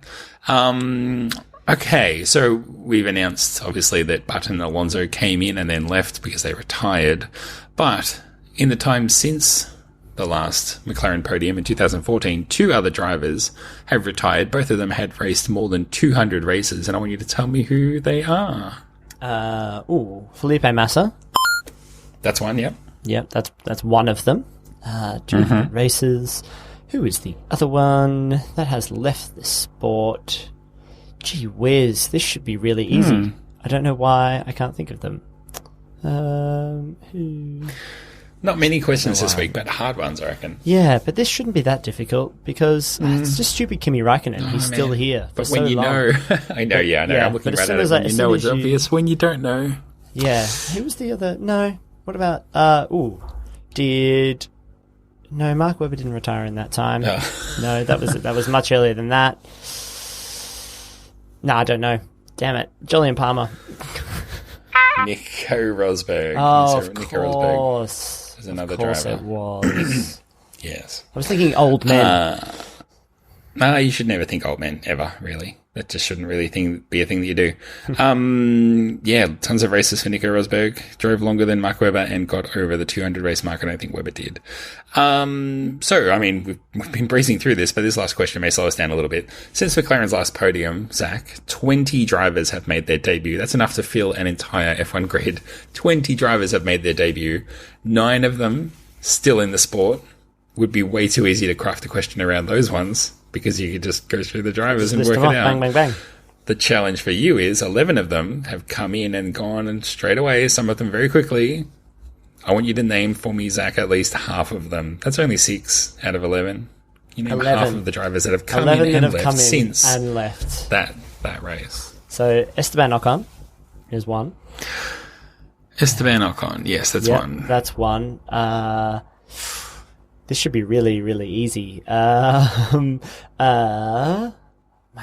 Okay, so we've announced, obviously, that Button and Alonso came in and then left because they retired. But in the time since the last McLaren podium in 2014, 2 other drivers have retired. Both of them had raced more than 200 races, and I want you to tell me who they are. Felipe Massa. That's one, yep. Yep, that's one of them. 200 races. Who is the other one that has left the sport? Gee whiz, this should be really easy. I don't know why I can't think of them. Who? Not many questions this week, but hard ones, I reckon. Yeah, but this shouldn't be that difficult because it's just stupid Kimi Raikkonen. He's still here. But when you know, I know. I'm looking right at it. When you know it's obvious. When you don't know, yeah. Who was the other? No. What about? No, Mark Webber didn't retire in that time. Oh. No, that was much earlier than that. No, I don't know. Damn it, Jolyon Palmer. Nico Rosberg. Nico course. Rosberg is another of course driver. It was. Yes. I was thinking old men. No, you should never think old men, ever, really. That just shouldn't really be a thing that you do. Yeah, tons of races for Nico Rosberg. Drove longer than Mark Webber and got over the 200 race mark. I don't think Webber did. So, I mean, we've been breezing through this, but this last question may slow us down a little bit. Since McLaren's last podium, Zach, 20 drivers have made their debut. That's enough to fill an entire F1 grid. 20 drivers have made their debut. 9 of them still in the sport. Would be way too easy to craft a question around those ones because you could just go through the drivers and work it out. Bang, bang, bang. The challenge for you is 11 of them have come in and gone and straight away, some of them very quickly. I want you to name for me, Zach, at least half of them. That's only 6 out of 11. You name 11. Half of the drivers that have come in and left since that race. So Esteban Ocon is one. Esteban Ocon, yes, that's one. That's one. This should be really, really easy. My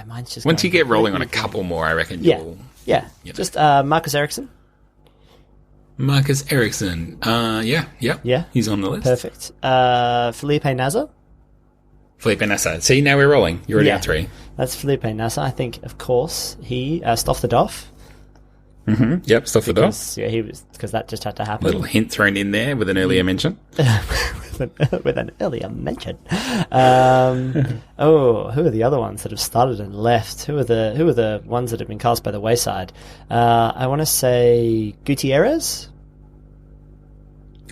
mind's just once you get rolling on a couple more, I reckon you'll... Yeah. Just Marcus Ericsson. Marcus Ericsson. Yeah. He's on the list. Perfect. Felipe Nasser. Felipe Nasser. See, now we're rolling. You're already on 3. That's Felipe Nasser. I think, of course, he... Stoff the Doff. Mm-hmm. Yep, Stoff the Doff. Yeah, he was... Because that just had to happen. Little hint thrown in there with an earlier mention. with an earlier mention. Who are the other ones that have started and left? Who are the ones that have been cast by the wayside? I want to say Gutierrez.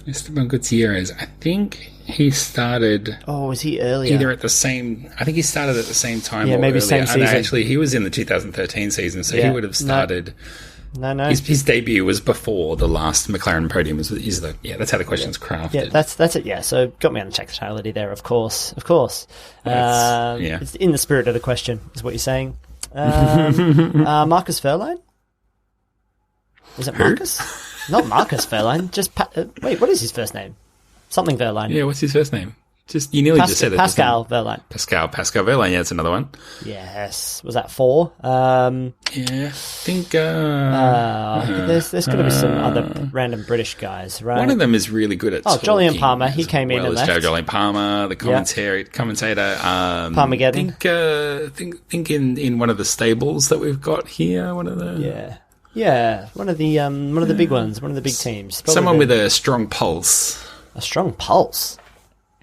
Esteban Gutierrez. I think he started. Oh, was he earlier? Either at the same. I think he started at the same time. Yeah, or maybe earlier. same season. No, actually, he was in the 2013 season, so he would have started. No. His debut was before the last McLaren podium. That's how the question's crafted. Yeah, that's it. Yeah, so got me on the technicality there. Of course. It's in the spirit of the question, is what you're saying. Marcus Verline. Is it Marcus? Not Marcus Verline. Just wait. What is his first name? Something Verline. Yeah, what's his first name? Just you nearly just said it. Pascal Verline. Pascal Verline. Yeah, that's another one. Yes. Was that 4? Yeah, I think. There's going to be some other random British guys, right? One of them is really good at. Jolyon Palmer. He came in and left. Jolyon Palmer, the commentator. Palmageddon. Think in one of the stables that we've got here. One of the. Yeah. One of the big ones. One of the big teams. Probably someone with a strong pulse. A strong pulse.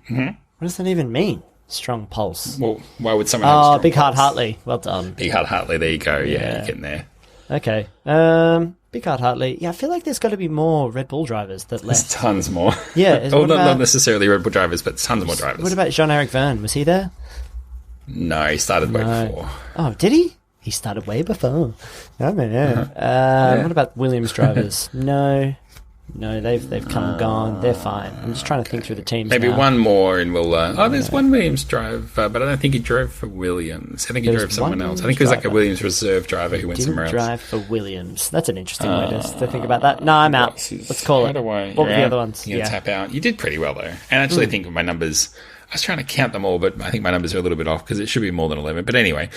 Mm-hmm. What does that even mean? Strong pulse. Well, why would someone have a strong Big pulse? Heart Hartley. Well done. Big Heart Hartley, there you go. Yeah, you're getting there. Okay. Big Heart Hartley. Yeah, I feel like there's got to be more Red Bull drivers that left. There's tons more. Yeah. Not necessarily Red Bull drivers, but tons more drivers. What about Jean-Eric Verne? Was he there? No, he started way before. Oh, did he? He started way before. I don't know. What about Williams drivers? No, they've come and gone. They're fine. I'm just trying to think through the teams. Maybe now. one more, and we'll. There's one Williams driver, but I don't think he drove for Williams. I think he drove someone else. I think it was like a Williams reserve driver who went somewhere else. Drive for Williams. That's an interesting way to think about that. No, I'm out. Let's call it. What were the other ones? You tap out. You did pretty well though, and actually, I think my numbers. I was trying to count them all, but I think my numbers are a little bit off because it should be more than 11. But anyway,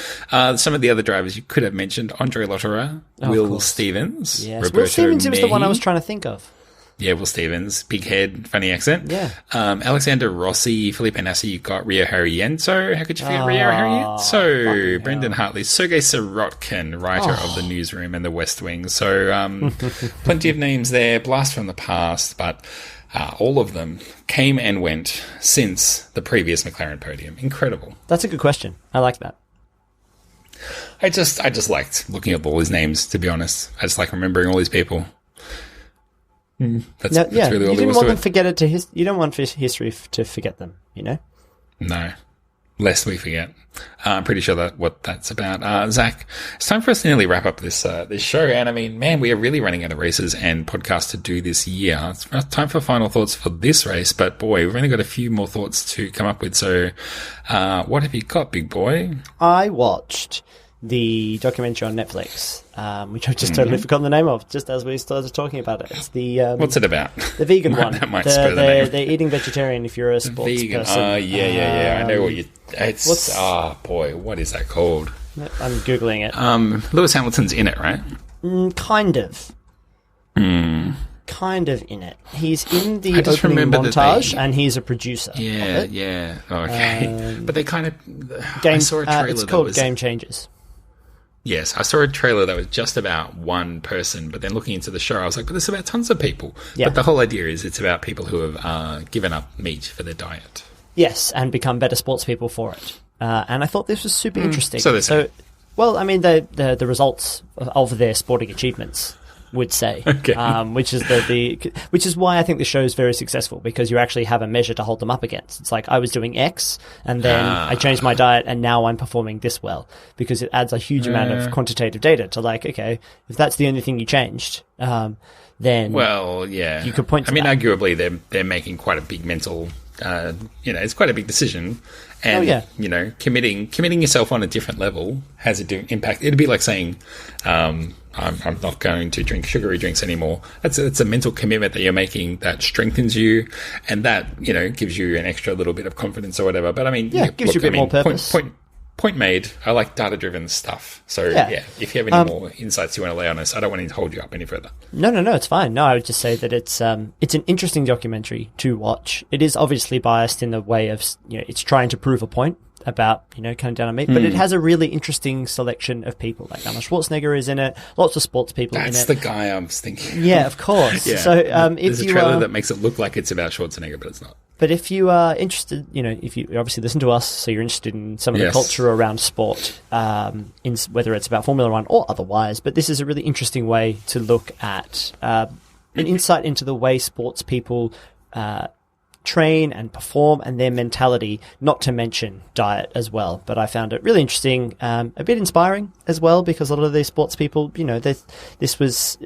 some of the other drivers you could have mentioned: Andre Lotterer, Will Stevens, yes. Roberto Will Stevens was the one I Mehi. was trying to think of. Yeah, Will Stevens, big head, funny accent. Yeah. Alexander Rossi, Felipe Nassi, you've got Rio Harrienzo. How could you forget Rio Harrienzo? Brendan Hartley, Sergei Sirotkin, writer of The Newsroom and The West Wing. So plenty of names there, blast from the past, but all of them came and went since the previous McLaren podium. Incredible. That's a good question. I like that. I just liked looking at all these names, to be honest. I just like remembering all these people. That's really all you there didn't was want to them it. forget it you don't want history to forget them, you know? No, lest we forget. I'm pretty sure what that's about. Zach, it's time for us to nearly wrap up this show. And I mean, man, we are really running out of races and podcasts to do this year. It's time for final thoughts for this race. But boy, we've only got a few more thoughts to come up with. So what have you got, big boy? I watched the documentary on Netflix, which I've just totally forgotten the name of, just as we started talking about it. It's the... What's it about? The vegan one. That might spur the name. They're eating vegetarian if you're a sports Vegan. person. Yeah. I know what you... It's... boy, what is that called? I'm Googling it. Lewis Hamilton's in it, right? Kind of. Kind of in it. He's in the just opening remember that montage, and he's a producer. Yeah. Okay. But they kind of... Game, I saw a trailer it's called that was... Game Changers. Yes, I saw a trailer that was just about one person, but then looking into the show, I was like, but it's about tons of people. Yeah. But the whole idea is it's about people who have given up meat for their diet. Yes, and become better sports people for it. And I thought this was super interesting. Well, I mean, the results of their sporting achievements would say, which is why I think the show is very successful, because you actually have a measure to hold them up against. It's like, I was doing X, and then I changed my diet, and now I'm performing this well, because it adds a huge amount of quantitative data to, like, okay, if that's the only thing you changed, then you could point to that. Arguably they're making quite a big mental, it's quite a big decision. And, committing yourself on a different level has a different impact. It'd be like saying, I'm not going to drink sugary drinks anymore. It's a mental commitment that you're making that strengthens you, and that, gives you an extra little bit of confidence or whatever. But I mean, gives you a bit more purpose. Point made. I like data-driven stuff. So, if you have any more insights you want to lay on us, I don't want to hold you up any further. No, it's fine. No, I would just say that it's an interesting documentary to watch. It is obviously biased in the way of, it's trying to prove a point about, cutting down on meat, but it has a really interesting selection of people. Like Arnold Schwarzenegger is in it, lots of sports people in it. That's the guy I was thinking. Yeah, of course. Yeah. So, there's a trailer that makes it look like it's about Schwarzenegger, but it's not. But if you are interested, if you obviously listen to us, so you're interested in some of the culture around sport, in whether it's about Formula One or otherwise, but this is a really interesting way to look at an insight into the way sports people train and perform, and their mentality, not to mention diet as well. But I found it really interesting, a bit inspiring as well, because a lot of these sports people, this was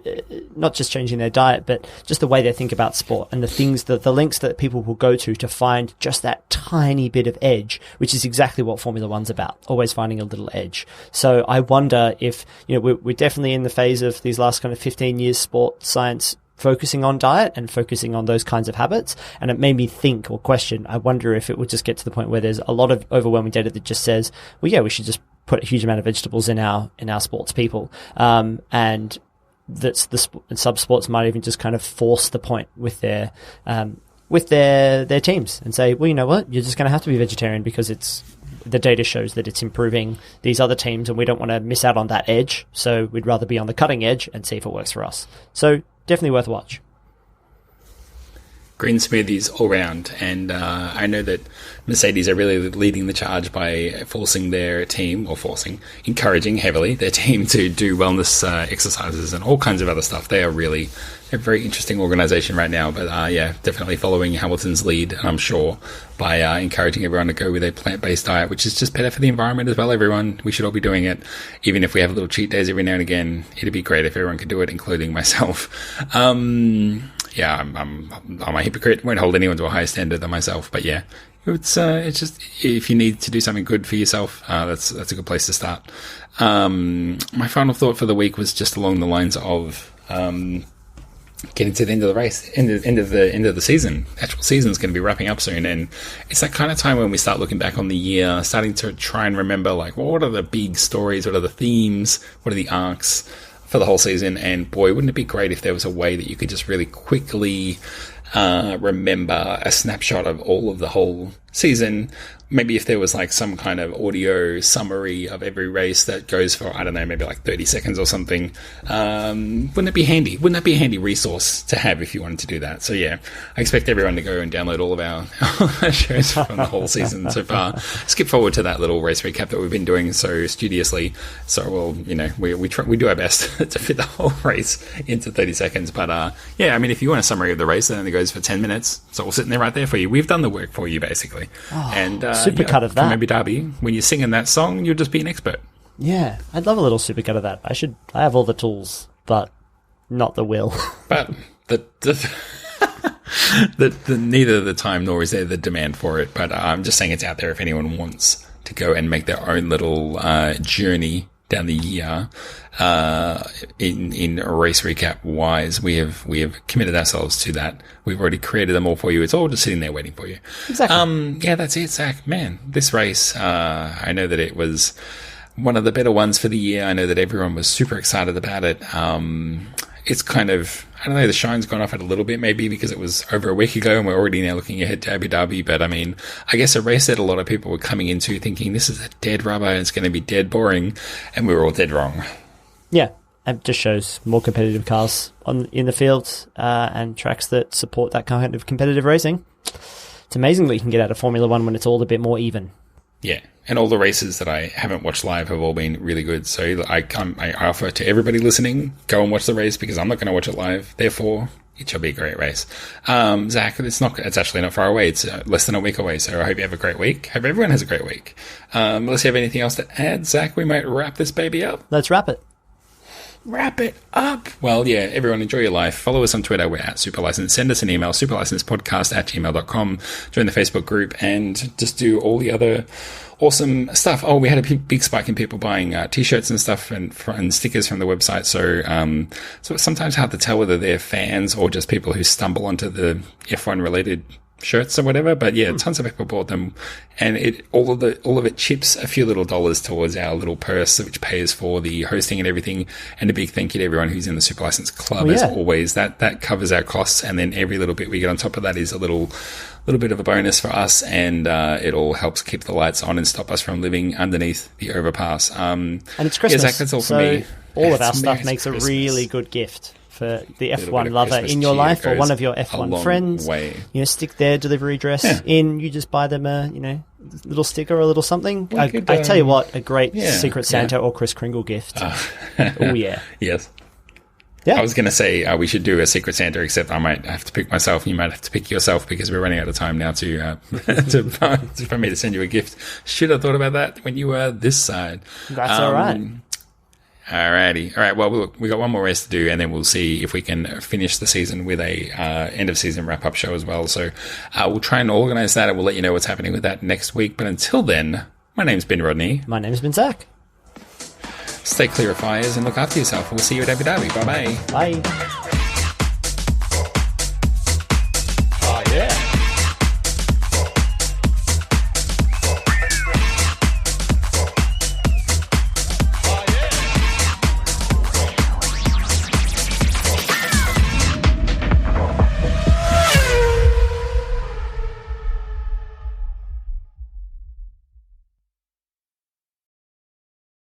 not just changing their diet, but just the way they think about sport, and the links that people will go to find just that tiny bit of edge, which is exactly what Formula One's about, always finding a little edge. So I wonder if, we're definitely in the phase of these last kind of 15 years sport science focusing on diet and focusing on those kinds of habits. And it made me think or question, I wonder if it would just get to the point where there's a lot of overwhelming data that just says, well, yeah, we should just put a huge amount of vegetables in our sports people. And that's sub sports might even just kind of force the point with their teams and say, well, you know what, you're just going to have to be vegetarian because the data shows that it's improving these other teams, and we don't want to miss out on that edge. So we'd rather be on the cutting edge and see if it works for us. So definitely worth a watch. green smoothies all round. And I know that Mercedes are really leading the charge by encouraging heavily their team to do wellness exercises and all kinds of other stuff. They are really a very interesting organisation right now. But definitely following Hamilton's lead, I'm sure, by encouraging everyone to go with a plant-based diet, which is just better for the environment as well, everyone. We should all be doing it. Even if we have little cheat days every now and again, it'd be great if everyone could do it, including myself. I'm a hypocrite. Won't hold anyone to a higher standard than myself. But yeah, it's just, if you need to do something good for yourself, that's a good place to start. My final thought for the week was just along the lines of getting to the end of the race, end of the season. Actual season's going to be wrapping up soon, and it's that kind of time when we start looking back on the year, starting to try and remember, like, well, what are the big stories, what are the themes, what are the arcs for the whole season. And boy, wouldn't it be great if there was a way that you could just really quickly remember a snapshot of all of the whole season. Maybe if there was like some kind of audio summary of every race that goes for, I don't know, maybe like 30 seconds or something. Wouldn't it be handy? Wouldn't that be a handy resource to have if you wanted to do that? So yeah, I expect everyone to go and download all of our shows from the whole season so far. Skip forward to that little race recap that we've been doing so studiously. So we'll, we do our best to fit the whole race into 30 seconds. But yeah, I mean, if you want a summary of the race, then it goes for 10 minutes. So we're sitting there right there for you. We've done the work for you, basically. And supercut of that. From Abu Dhabi, when you're singing that song, you'll just be an expert. Yeah, I'd love a little supercut of that. I have all the tools, but not the will. But neither the time nor is there the demand for it. But I'm just saying it's out there if anyone wants to go and make their own little journey down the year. In race recap wise, we have committed ourselves to that. We've already created them all for you. It's all just sitting there waiting for you. Exactly. Yeah, that's it, Zach. Man, this race, I know that it was one of the better ones for the year. I know that everyone was super excited about it. It's kind of, I don't know, the shine's gone off it a little bit, maybe because it was over a week ago and we're already now looking ahead to Abu Dhabi. But I mean, I guess a race that a lot of people were coming into thinking this is a dead rubber, it's going to be dead boring, and we were all dead wrong. Yeah, it just shows more competitive cars in the field and tracks that support that kind of competitive racing. It's amazing that you can get out of Formula One when it's all a bit more even. Yeah, and all the races that I haven't watched live have all been really good. So I offer to everybody listening, go and watch the race because I'm not going to watch it live. Therefore, it shall be a great race. Zach, it's actually not far away. It's less than a week away. So I hope you have a great week. Hope everyone has a great week. Unless you have anything else to add, Zach, we might wrap this baby up. Let's wrap it. Wrap it up. Well, yeah, everyone enjoy your life. Follow us on Twitter. We're at Superlicense. Send us an email, superlicencepodcast@gmail.com. Join the Facebook group and just do all the other awesome stuff. Oh, we had a big spike in people buying t-shirts and stuff and stickers from the website. So it's sometimes hard to tell whether they're fans or just people who stumble onto the F1 related shirts or whatever, but yeah, tons of people bought them, and all of it chips a few little dollars towards our little purse, which pays for the hosting and everything. And a big thank you to everyone who's in the Super License Club as always. That covers our costs, and then every little bit we get on top of that is a little bit of a bonus for us, and it all helps keep the lights on and stop us from living underneath the overpass. And it's Christmas, Zach, that's all for me. All of our stuff makes a really good gift for the F1 lover in your life, or one of your F1 friends. Stick their delivery address in. You just buy them a little sticker or a little something. I tell you what, a great Secret Santa or Kris Kringle gift. Oh yeah. Yes. Yeah. I was going to say we should do a Secret Santa, except I might have to pick myself. You might have to pick yourself because we're running out of time now for me to send you a gift. Should have thought about that when you were this side. That's all right. Alrighty. All right. Well, look, we got one more race to do, and then we'll see if we can finish the season with a end of season wrap up show as well. So we'll try and organise that, and we'll let you know what's happening with that next week. But until then, my name's Ben Rodney. My name's Ben Zach. Stay clear of fires and look after yourself. We'll see you at Abu Dhabi. Bye-bye. Bye.